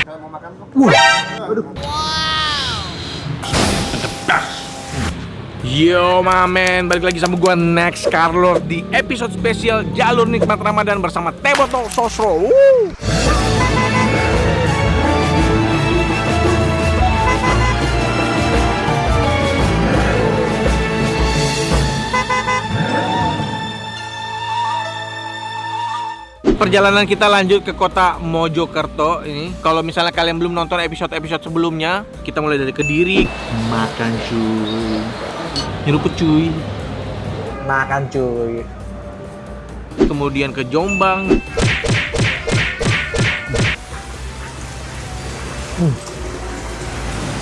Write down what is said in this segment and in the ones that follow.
Kalau mau makan tuh. Aduh. Yo mamen, balik lagi sama gua Next Carlo di episode spesial Jalur Nikmat Ramadan bersama Teh Botol Sosro. Perjalanan kita lanjut ke kota Mojokerto ini. Kalau misalnya kalian belum nonton episode-episode sebelumnya, kita mulai dari Kediri. Makan cuy. Nyeruput cuy. Makan cuy. Kemudian ke Jombang.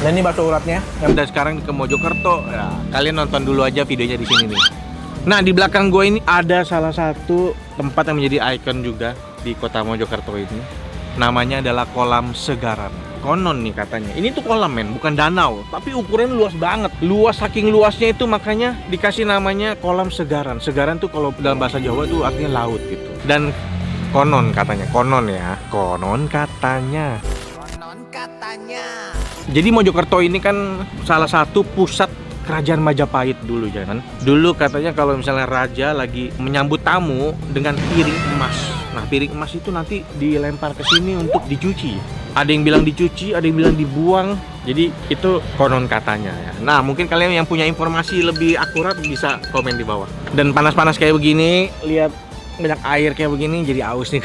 Nah ini bakso uratnya. Dan sekarang ke Mojokerto. Ya, kalian nonton dulu aja videonya di sini nih. Nah, di belakang gue ini ada salah satu tempat yang menjadi ikon juga di kota Mojokerto ini. Namanya adalah Kolam Segaran. Konon nih katanya. Ini tuh kolam men, bukan danau. Tapi ukurannya luas banget. Luas, saking luasnya itu makanya dikasih namanya Kolam Segaran. Segaran tuh kalau dalam bahasa Jawa tuh artinya laut gitu. Dan konon katanya, konon ya. Konon katanya. Jadi Mojokerto ini kan salah satu pusat Kerajaan Majapahit dulu ya kan. Dulu katanya kalau misalnya raja lagi menyambut tamu dengan piring emas. Nah, piring emas itu nanti dilempar ke sini untuk dicuci. Ada yang bilang dicuci, ada yang bilang dibuang. Jadi itu konon katanya ya. Nah, mungkin kalian yang punya informasi lebih akurat bisa komen di bawah. Dan panas-panas kayak begini, lihat banyak air kayak begini jadi aus nih.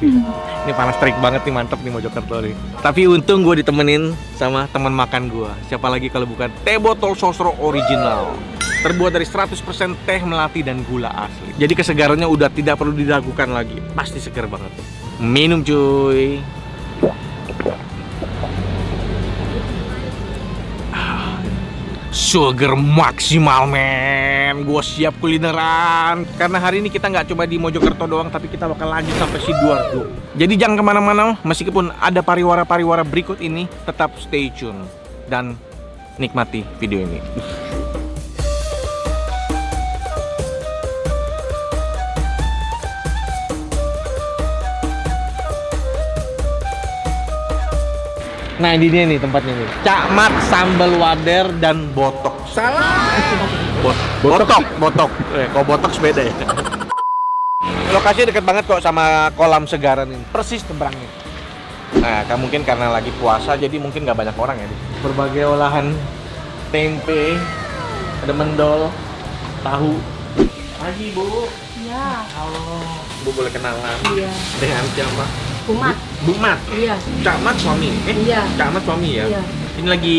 Ini panas terik banget nih, mantep nih Mojokerto nih. Tapi untung gue ditemenin sama teman makan gue. Siapa lagi kalau bukan Teh Botol Sosro Original. Terbuat dari 100% teh melati dan gula asli. Jadi kesegarannya udah tidak perlu diragukan lagi. Pasti segar banget. Minum cuy. Sugar maksimal men. Gue siap kulineran. Karena hari ini kita nggak coba di Mojokerto doang, tapi kita bakal lanjut sampai Sidoarjo. Jadi jangan kemana-mana. Meskipun ada pariwara-pariwara berikut ini, tetap stay tune dan nikmati video ini. Nah ini dia nih tempatnya nih. Cakmat, sambal wader, dan botok. Salah. Botok. Kalau botok beda ya. Lokasinya dekat banget kok sama Kolam Segaran ini. Persis seberangnya. Nah, mungkin karena lagi puasa jadi mungkin nggak banyak orang ya. Berbagai olahan tempe, ada mendol, tahu. Pagi Bu. Iya. Halo. Bu boleh kenalan? Iya. Dengan siapa? Umat. Bu Mat. Iya. Cakmat suami. Iya. Cakmat suami ya. Iya. Ini lagi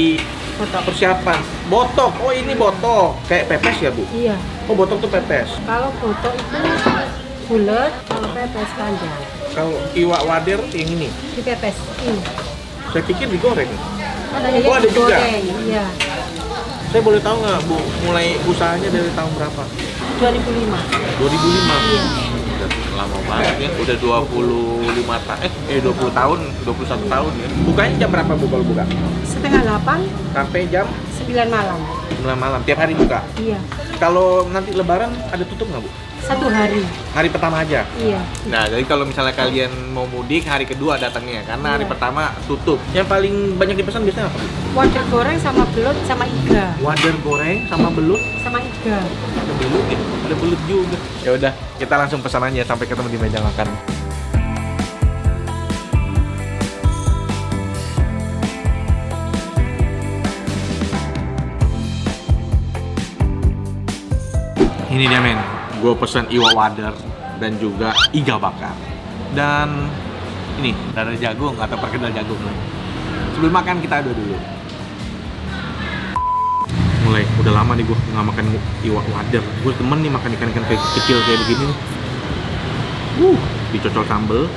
persiapan. Botok. Oh, ini botok. Kayak pepes ya, Bu? Iya. Oh, botok tuh pepes. Kalau botok itu bulat, kalau pepes panjang. Kalau iwak wader yang ini. Dipepesin. Saya pikir digoreng. Ada Oh, ada juga? digoreng. Iya. Saya boleh tahu nggak, Bu, mulai usahanya dari tahun berapa? 2005. 2005. Iya. Udah lama banget ya. Udah 20 tahun, 21 tahun ya. Bukanya jam berapa, Bu, kalau buka? Setengah 8, Sampai jam 9 malam. 9 malam. Tiap hari buka. Iya. Kalau nanti lebaran ada tutup nggak, Bu? 1 hari. Hari pertama aja. Iya. Nah, jadi kalau misalnya kalian mau mudik hari kedua datangnya, karena hari Iya. pertama tutup. Yang paling banyak dipesan biasanya apa? Wader goreng sama belut sama iga. Wader goreng sama belut. Sama iga. Ada belut ya? Ada belut juga. Ya udah, kita langsung pesan aja sampai ketemu di meja makan. Ini dia men, gue pesen iwak wader dan juga iga bakar. Dan ini, dada jagung atau perkedel jagung. Sebelum makan kita adu dulu. Mulai, udah lama nih gue nggak makan iwak wader. Gue temen nih makan ikan-ikan kecil kayak begini nih. Dicocol sambel.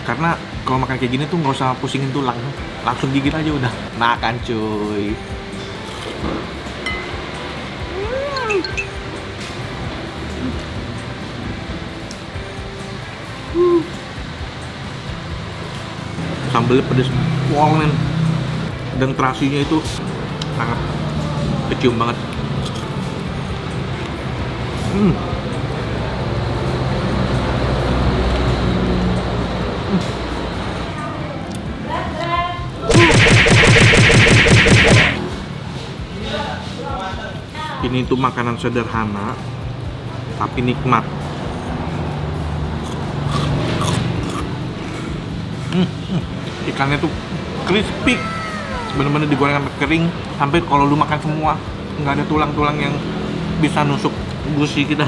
Karena kalau makan kayak gini tuh nggak usah pusingin tulang, langsung gigit aja udah. Makan cuy. Sambelnya pedes wow men, dan terasinya itu sangat kecium banget. Ini tuh makanan sederhana tapi nikmat. Ikannya tuh crispy, bener-bener digoreng sampai kering, sampai kalau lu makan semua nggak ada tulang-tulang yang bisa nusuk gusi kita.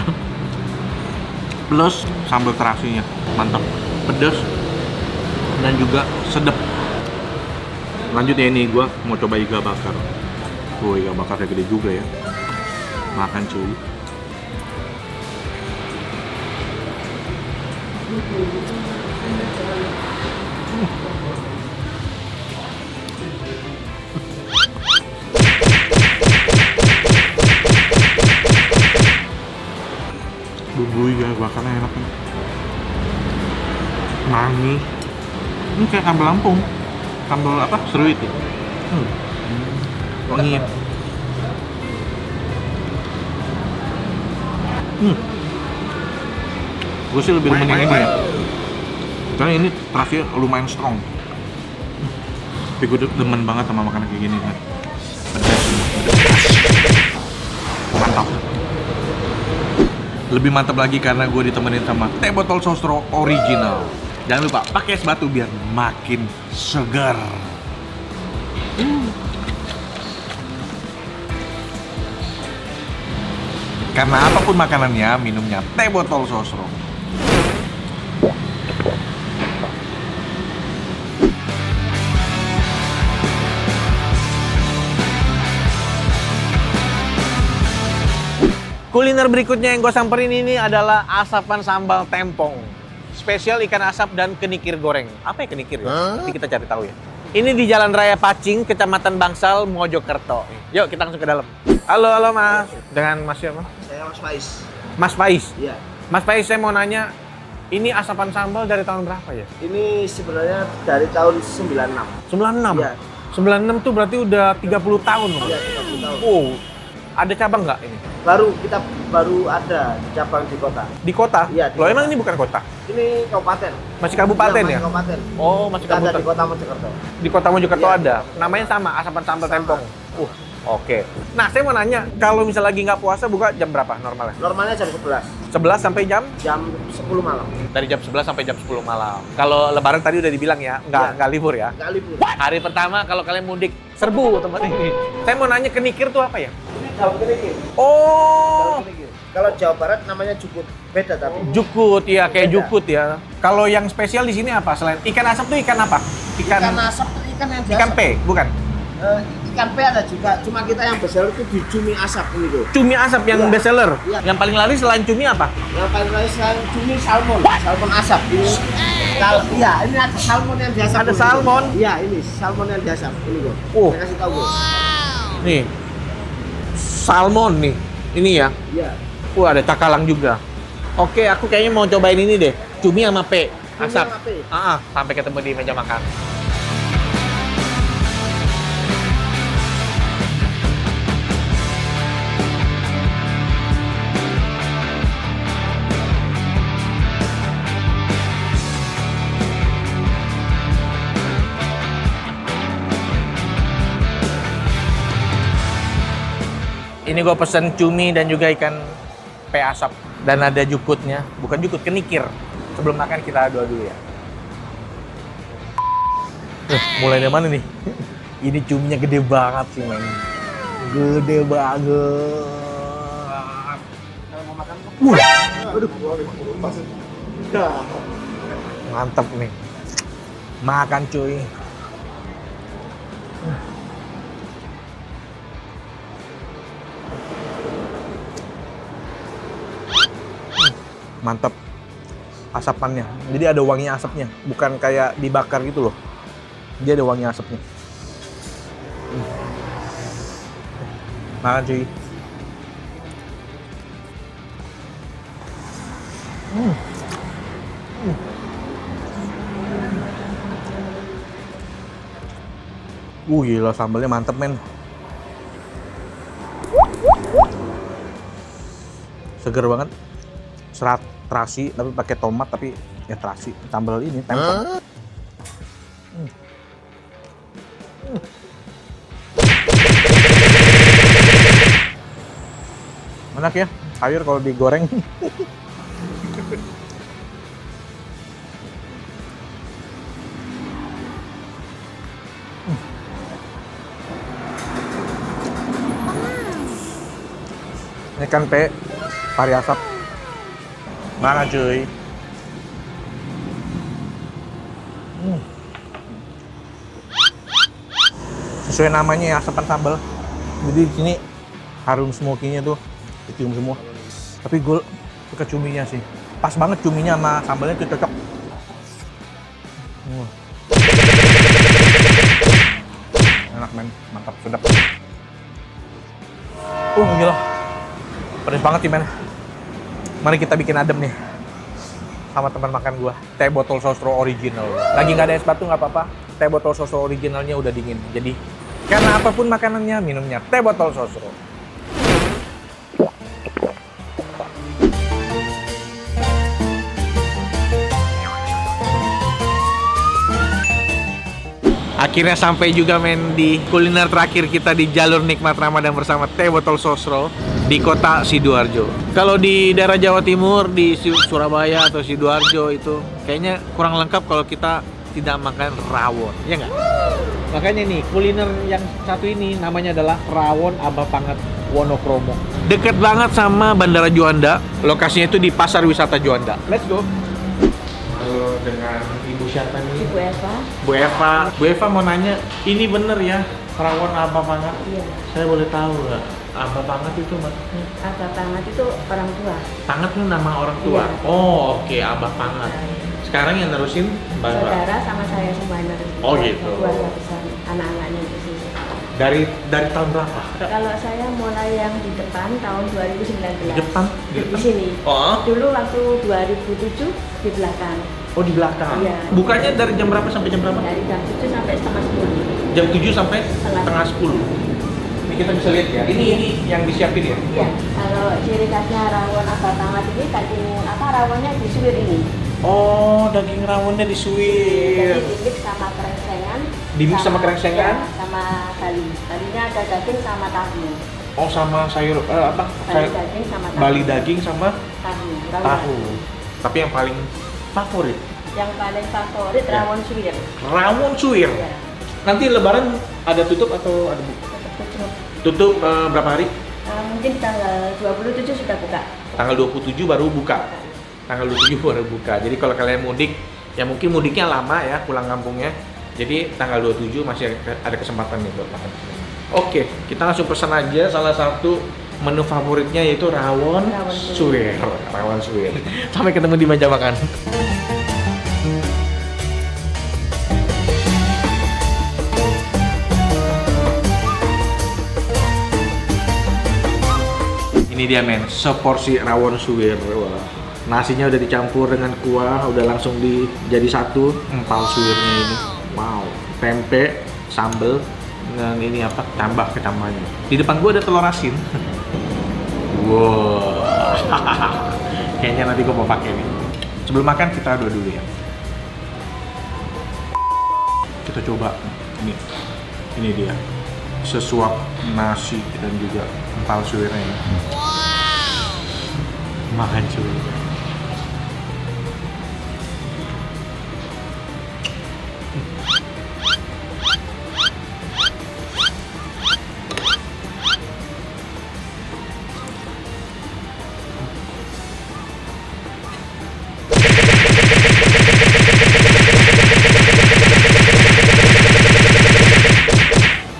Plus sambal terasinya mantap, pedas dan juga sedap. Lanjut ya, ini gua mau coba iga bakar. Iga bakarnya gede juga ya. Makan cuy. Bumbu iga bakarnya enak nih. Manis. Ini kayak sambal Lampung. Sambal apa? Seruit ya? Wangi. Gue sih lebih demen yang ini ya. Karena ini terasinya lumayan strong. Tapi gue demen banget sama makanan kayak gini kan. Pedas. Mantap. Lebih mantap lagi karena gue ditemenin sama teh botol sosro original. Jangan lupa pakai es batu biar makin segar. Karena apapun makanannya, minumnya teh botol sosro. Kuliner berikutnya yang gue samperin ini adalah asapan sambal tempong. Spesial ikan asap dan kenikir goreng. Apa ya kenikir ya? Nanti kita cari tahu ya. Ini di Jalan Raya Pacing, Kecamatan Bangsal, Mojokerto. Yuk kita langsung ke dalam. Halo Mas. Dengan Mas siapa? Saya Mas Faiz. Mas Faiz. Iya. Mas Faiz, saya mau nanya, ini asapan sambal dari tahun berapa ya? Ini sebenarnya dari tahun 96. 96? Iya. 96 tuh berarti udah 30 tahun loh. Iya, 30 tahun. Oh, ada cabang nggak ini? Kita baru ada cabang di kota. Di kota? Iya, di Loh kota. emang ini bukan kota? Ini kabupaten. Masih kabupaten Iya, ya? masih kabupaten. Oh, masih Kita ada kabupaten. di kota Mojokerto. Di kota Mojokerto Iya. ada. Namanya sama, asapan sambal Sama. tempong. Oke. Nah, saya mau nanya, kalau misalnya lagi nggak puasa buka jam berapa normalnya? Normalnya jam 11. 11 sampai jam? Jam 10 malam. Dari jam 11 sampai jam 10 malam. Kalau lebaran tadi udah dibilang ya, Iya. nggak libur ya. Nggak libur. Hari pertama kalau kalian mudik, serbu tempat ini. Saya mau nanya kenikir tuh apa ya? Ini daun kenikir. Oh, Daun kenikir. Kalau Jawa Barat namanya jukut. Beda tapi. jukut ya, kayak Beda. jukut ya. Kalau yang spesial di sini apa? Selain ikan asap tuh ikan apa? Ikan asap, ikan yang biasa. Ikan P, bukan? Ikan P ada juga. Cuma kita yang besar itu di cumi asap ini tuh. Cumi asap yang Iya. best seller. Iya. Yang paling laris selain cumi apa? Yang paling lain selain cumi salmon. Salmon asap. Ini kalau iya, ini ada salmon yang biasa. Ada salmon? Iya, ini salmon yang biasa. Ini kok. Oh. Saya kasih tahu kok. Nih, salmon nih. Ini ya. Iya. Ada cakalang juga. Oke, aku kayaknya mau cobain ini deh. Cumi sama P, asap. sama P. Sampai ketemu di meja makan. Ini gue pesen cumi dan juga ikan P asap. Dan ada jukutnya. Bukan jukut, kenikir. Sebelum makan kita aduk dulu ya. Mulai dari mana nih? Ini cuminya gede banget sih, men. Gede banget. Kalau mau makan kok. Aduh. Mantap nih. Makan cuy. Mantap asapannya. Jadi ada wangi asapnya, bukan kayak dibakar gitu loh. Dia ada wangi asapnya. Makan cuy. Gila sambalnya mantep men. Seger banget. Serat terasi tapi pakai tomat tapi ya terasi. Sambal ini tempong. Enak ya, sayur kalau digoreng. Ini kan pari asap. Mana cuy? Sesuai namanya ya, asapan sambal. Jadi di sini harum smoky-nya tuh dicium semua. Tapi gue suka cuminya sih. Pas banget cuminya sama sambalnya tuh cocok. Enak men, mantap, sedap. Gila. Pedes banget sih men. Mari kita bikin adem nih. Sama teman makan gua. Teh botol sosro original. Lagi nggak ada es batu nggak apa-apa. Teh botol sosro originalnya udah dingin. Jadi karena apapun makanannya, minumnya teh botol sosro. Akhirnya sampai juga men di kuliner terakhir kita di jalur nikmat Ramadan bersama teh botol sosro di kota Sidoarjo. Kalau di daerah Jawa Timur di Surabaya atau Sidoarjo itu kayaknya kurang lengkap kalau kita tidak makan rawon, ya nggak? Makanya nih kuliner yang satu ini namanya adalah rawon Abah Pangat Wonokromo. Deket banget sama Bandara Juanda. Lokasinya itu di Pasar Wisata Juanda. Let's go. Halo, dengan Ibu siapa nih? Ibu Eva. Bu Eva. Bu Eva mau nanya, ini bener ya rawon Abah Pangat? Iya. Saya boleh tahu nggak? Abah Pangat itu maksudnya? Abah Pangat itu orang tua. Pangat itu nama orang tua? Iya. Oh oke, Abah Pangat. Sekarang yang nerusin Mbak. Saudara sama saya semua nerusin. Oh, gitu. Keluarga besar, anak-anaknya di sini. Dari tahun berapa? Kalau saya mulai yang di depan tahun 2019. Di depan? Di sini. Oh. Dulu waktu 2007 di belakang. Oh di belakang? Iya. Bukannya dari jam berapa sampai jam berapa? Dari jam 7 sampai setengah 10. Jam 7 sampai Setengah setengah 10. Ini kita bisa lihat ya. Ini yang disiapin ya? Iya. Kalau ciri khasnya rawon Abah Pangat ini daging rawonnya disuir ini. Oh, daging rawonnya disuir. Jadi dimix sama kerengsengan. Dimix sama kerengsengan? Ya, sama bali. Balinya ada daging sama tahu. Oh, sama sayur apa? Bali daging sama tahu. Bali daging sama Tahu. tahu. Tapi yang paling favorit Yang paling favorit Ya. rawon suwir. rawon suwir. Ya. Nanti lebaran ada tutup atau ada buka? Tetap tutup. Tutup berapa hari? Mungkin tanggal 27 sudah buka. Tanggal 27 baru buka. Tanggal 27 baru buka. Jadi kalau kalian mudik, ya mungkin mudiknya lama ya pulang kampungnya. Jadi tanggal 27 masih ada kesempatan nih buat makan. Oke, kita langsung pesan aja salah satu menu favoritnya yaitu rawon suwir. Rawon suwir. Sampai ketemu di meja makan. Ini dia men, seporsi rawon suwir. Wah. Nasinya udah dicampur dengan kuah, udah langsung jadi satu. Empal suwirnya ini, wow. Tempe, sambel, dan ini apa? Tambah kecambahnya. Di depan gua ada telur asin. Wow. Kayaknya nanti gua mau pakai nih. Sebelum makan kita aduk dulu ya. Kita coba ini. Ini dia. Sesuap nasi dan juga empal suwirnya ini. Makan cuy.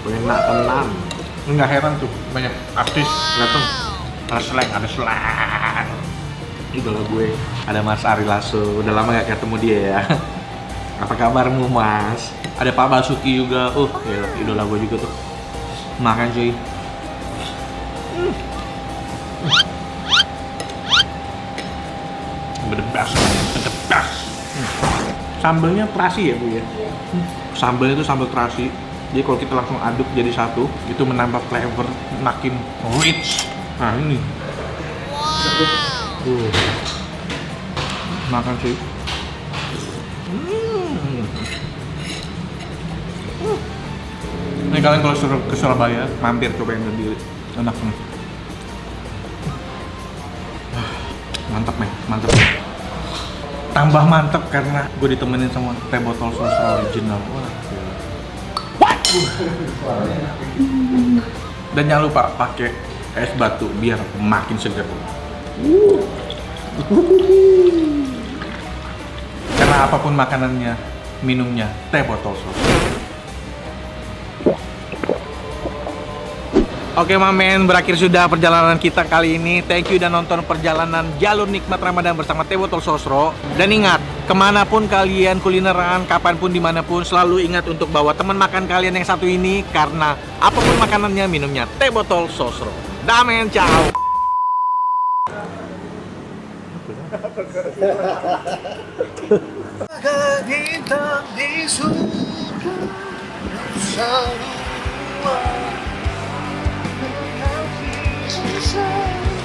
Enak tenang. Nggak heran tuh banyak artis datang. Ada slang. Idola gue, ada Mas Ari Lasso. Udah lama gak ketemu dia ya. Apa kabarmu Mas? Ada Pak Basuki juga. Idola gue juga tuh. Makan cuy. The best. Sambelnya terasi ya Bu ya? Sambelnya itu sambal terasi. Jadi kalau kita langsung aduk jadi satu, itu menambah flavor makin rich. Nah ini. Makan sih. Ini kalian kalau ke Surabaya, mampir cobain sendiri. Enak nih. Mantap men, mantap. Tambah mantap karena gue ditemenin sama teh botol sosro original. Wah, gila. Dan jangan lupa pakai es batu biar makin segar. Karena apapun makanannya, minumnya teh botol sosro. Oke Mamen, berakhir sudah perjalanan kita kali ini. Thank you udah nonton perjalanan jalur nikmat Ramadan bersama Teh Botol Sosro. Dan ingat, kemanapun kalian kulineran, kapanpun, dimanapun, selalu ingat untuk bawa teman makan kalian yang satu ini. Karena apapun makanannya, minumnya Teh Botol Sosro. Damen, ciao! Bintang di surga selalu susah.